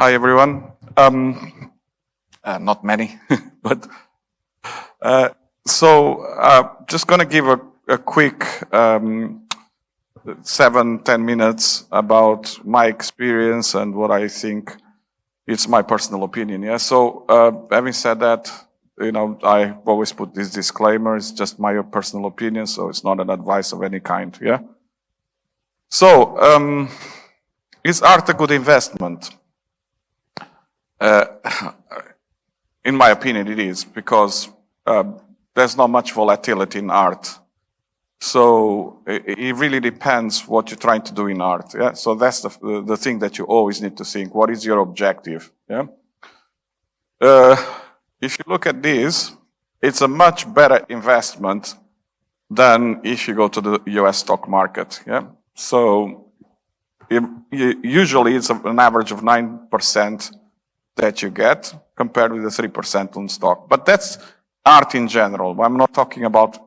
Hi, everyone. Not many, but just going to give a quick 7-10 minutes about my experience and what I think. It's my personal opinion. Yeah. So having said that, I always put this disclaimer. It's just my personal opinion, so it's not an advice of any kind. Yeah. So is art a good investment? In my opinion, it is, because there's not much volatility in art. So it really depends what you're trying to do in art. Yeah. So that's the thing that you always need to think. What is your objective? Yeah. If you look at this, it's a much better investment than if you go to the US stock market. Yeah. So usually it's an average of 9% that you get compared with the 3% on stock. But that's art in general. I'm not talking about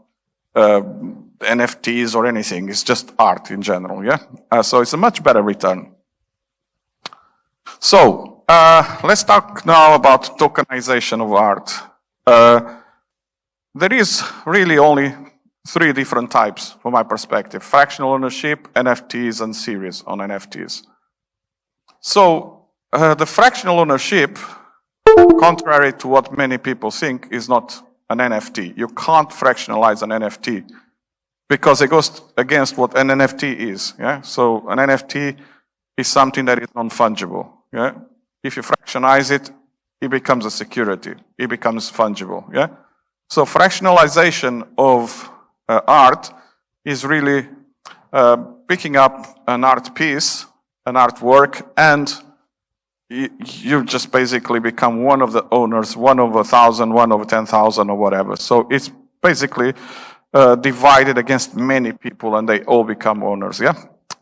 NFTs or anything. It's just art in general. Yeah. So it's a much better return. So let's talk now about tokenization of art. There is really only 3 different types from my perspective: fractional ownership, NFTs, and series on NFTs. So the fractional ownership, contrary to what many people think, is not an NFT. You can't fractionalize an NFT because it goes against what an NFT is. Yeah. So an NFT is something that is non-fungible. Yeah. If you fractionize it, it becomes a security. It becomes fungible. Yeah. So fractionalization of art is really picking up an art piece, an artwork, and you just basically become one of the owners, 1 over 1,000, 1 over 10,000, or whatever. So it's basically divided against many people, and they all become owners. Yeah.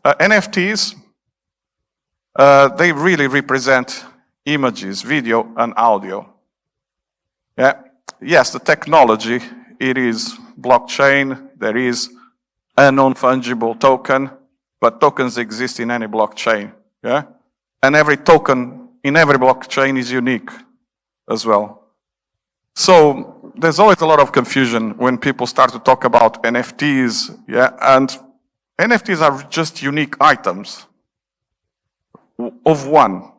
NFTs, they really represent images, video, and audio. Yeah. Yes, the technology, it is blockchain. There is a non-fungible token, but tokens exist in any blockchain. Yeah. And every token in every blockchain is unique as well. So there's always a lot of confusion when people start to talk about NFTs. Yeah. And NFTs are just unique items of one.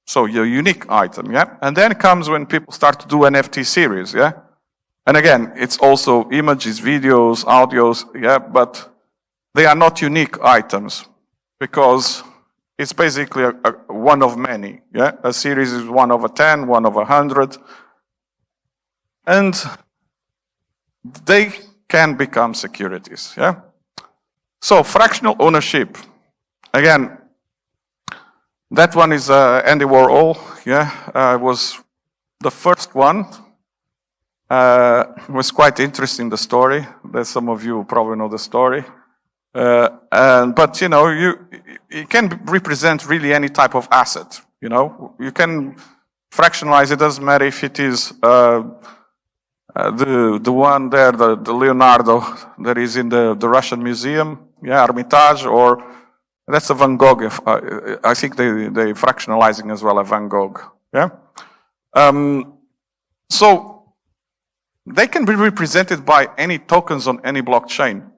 So your unique item. Yeah. And then comes when people start to do NFT series. Yeah. And again, it's also images, videos, audios. Yeah. But they are not unique items because it's basically a one of many. Yeah. A series is 1 over 10, 1 over 100. And they can become securities. Yeah. So fractional ownership. Again, that one is Andy Warhol. Yeah. Was the first one. It was quite interesting, the story. There's some of you probably know the story. But it can represent really any type of asset. You can fractionalize. It doesn't matter if it is the one there, the Leonardo that is in the Russian museum, yeah, Hermitage, or that's a Van Gogh. I think they fractionalizing as well a Van Gogh. Yeah. So they can be represented by any tokens on any blockchain.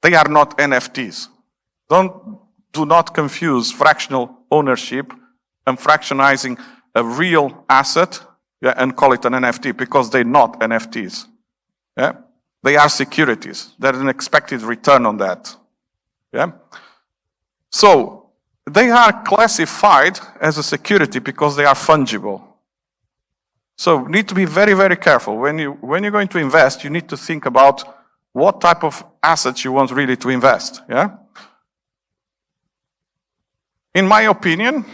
They are not NFTs. Do not confuse fractional ownership and fractionizing a real asset, yeah, and call it an NFT, because they're not NFTs. Yeah? They are securities. There's an expected return on that. Yeah? So they are classified as a security because they are fungible. So need to be very, very careful. When you're going to invest, you need to think about what type of assets you want really to invest. Yeah. In my opinion,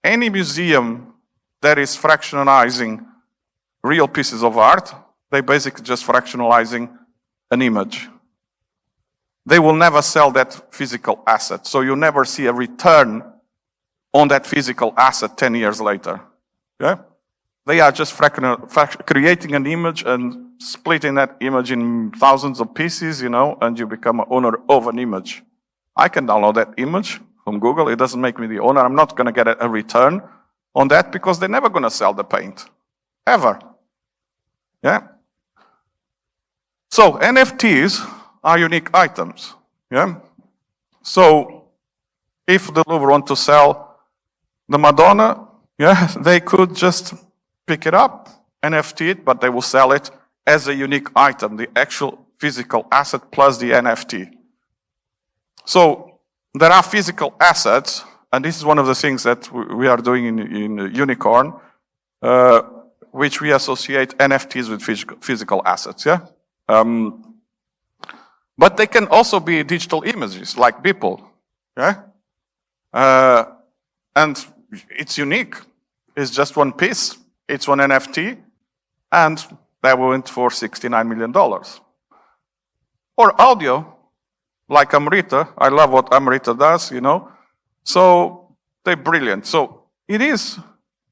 any museum that is fractionalizing real pieces of art, they basically just fractionalizing an image. They will never sell that physical asset. So you'll never see a return on that physical asset 10 years later. Yeah. They are just creating an image and splitting that image in thousands of pieces, and you become an owner of an image. I can download that image from Google. It doesn't make me the owner. I'm not going to get a return on that because they're never going to sell the paint. Ever. Yeah? So NFTs are unique items. Yeah? So if the Louvre want to sell the Madonna, yeah, they could just pick it up, NFT it, but they will sell it as a unique item, the actual physical asset plus the NFT. So there are physical assets, and this is one of the things that we are doing in Unicorn, which we associate NFTs with physical assets, yeah? But they can also be digital images, like people, yeah? And it's unique. It's just one piece. It's one NFT, and that went for $69 million. Or audio, like Amrita. I love what Amrita does, you know. So they're brilliant. So it is,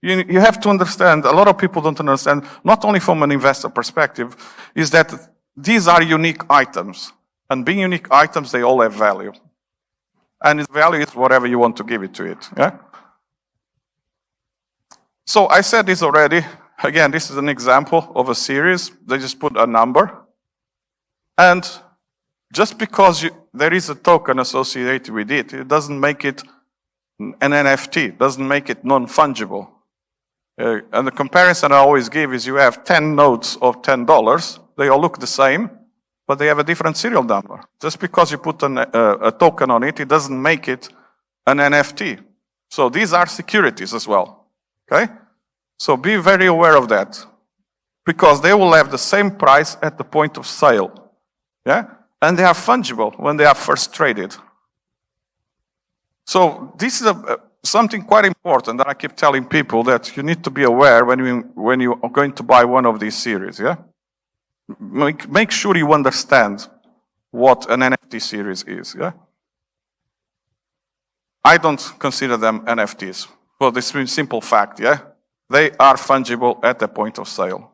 you have to understand, a lot of people don't understand, not only from an investor perspective, is that these are unique items. And being unique items, they all have value. And its value is whatever you want to give it to it. Yeah? So I said this already. Again, this is an example of a series. They just put a number. And just because there is a token associated with it, it doesn't make it an NFT. It doesn't make it non-fungible. And the comparison I always give is you have 10 notes of $10. They all look the same, but they have a different serial number. Just because you put a token on it, it doesn't make it an NFT. So these are securities as well, okay? So be very aware of that, because they will have the same price at the point of sale, yeah? And they are fungible when they are first traded. So this is something quite important that I keep telling people, that you need to be aware when you are going to buy one of these series, yeah? Make sure you understand what an NFT series is, yeah? I don't consider them NFTs for this simple fact, yeah? They are fungible at the point of sale.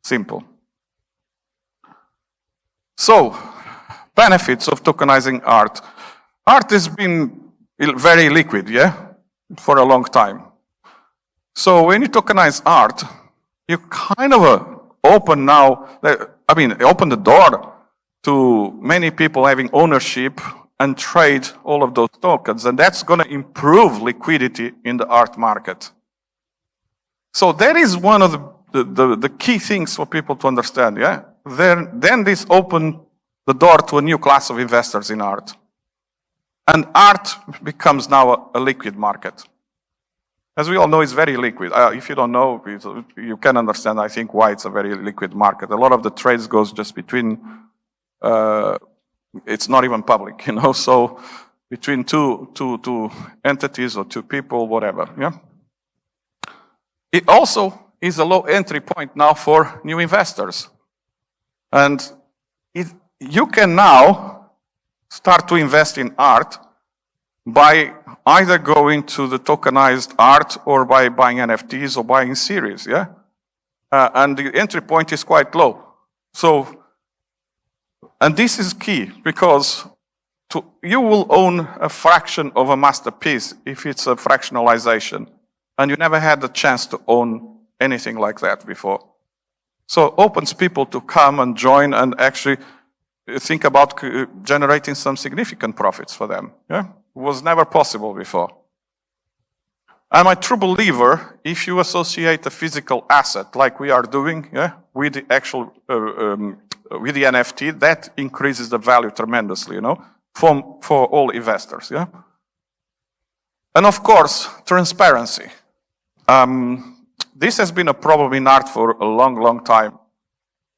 Simple. So, benefits of tokenizing art. Art has been very liquid, yeah? For a long time. So when you tokenize art, you kind of open the door to many people having ownership and trade all of those tokens, and that's going to improve liquidity in the art market. So that is one of the key things for people to understand, yeah? Then this opened the door to a new class of investors in art. And art becomes now a liquid market. As we all know, it's very liquid. If you don't know, you can understand, I think, why it's a very liquid market. A lot of the trades goes just between, it's not even public, you know, so between two entities or two people, whatever, yeah? It also is a low entry point now for new investors. And you can now start to invest in art by either going to the tokenized art or by buying NFTs or buying series, yeah? And the entry point is quite low. So, and this is key, because you will own a fraction of a masterpiece if it's a fractionalization, and you never had the chance to own anything like that before. So it opens people to come and join and actually think about generating some significant profits for them, yeah? It was never possible before. I'm a true believer, if you associate a physical asset like we are doing, yeah, with the actual, with the NFT, that increases the value tremendously, you know, for all investors, yeah? And of course, transparency. This has been a problem in art for a long, long time.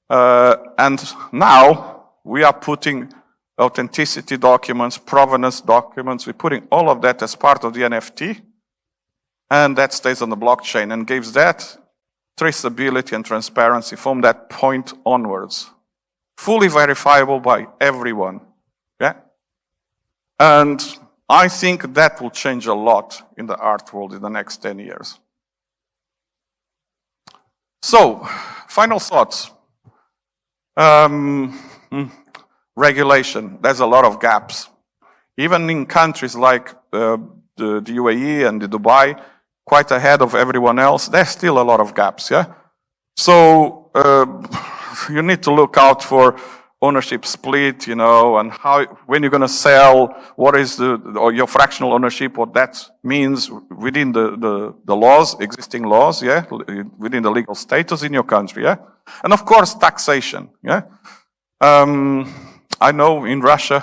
And now we are putting authenticity documents, provenance documents, we're putting all of that as part of the NFT, and that stays on the blockchain and gives that traceability and transparency from that point onwards. Fully verifiable by everyone, yeah? And I think that will change a lot in the art world in the next 10 years. So, final thoughts. Regulation, there's a lot of gaps. Even in countries like the UAE and the Dubai, quite ahead of everyone else, there's still a lot of gaps, yeah? So you need to look out for ownership split, you know, and how, when you're going to sell, what is or your fractional ownership, what that means within the laws, existing laws, yeah, within the legal status in your country, yeah? And of course, taxation, yeah? I know in Russia,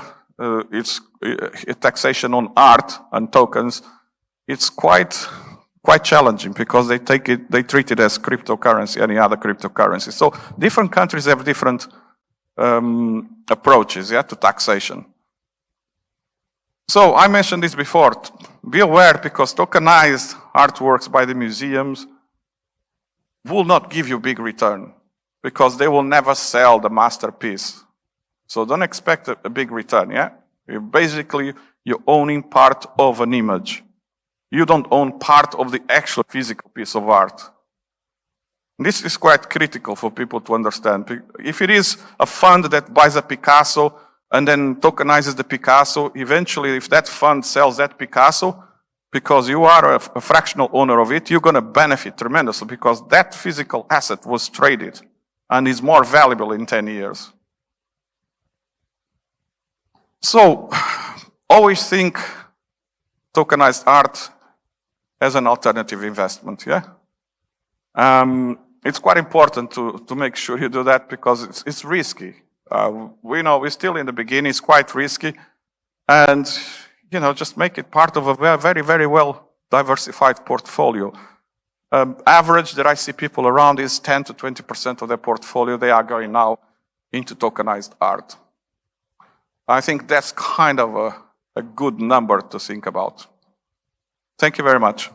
it's taxation on art and tokens. It's quite challenging because they treat it as cryptocurrency, any other cryptocurrency. So different countries have different approaches, yeah, to taxation. So I mentioned this before. Be aware, because tokenized artworks by the museums will not give you big return, because they will never sell the masterpiece. So don't expect a big return, yeah? You're owning part of an image. You don't own part of the actual physical piece of art. This is quite critical for people to understand. If it is a fund that buys a Picasso and then tokenizes the Picasso, eventually if that fund sells that Picasso, because you are a fractional owner of it, you're going to benefit tremendously, because that physical asset was traded and is more valuable in 10 years. So always think tokenized art as an alternative investment, yeah? It's quite important to make sure you do that, because it's risky. We know we're still in the beginning, it's quite risky. And, you know, just make it part of a very, very well diversified portfolio. Average that I see people around is 10 to 20% of their portfolio, they are going now into tokenized art. I think that's kind of a good number to think about. Thank you very much.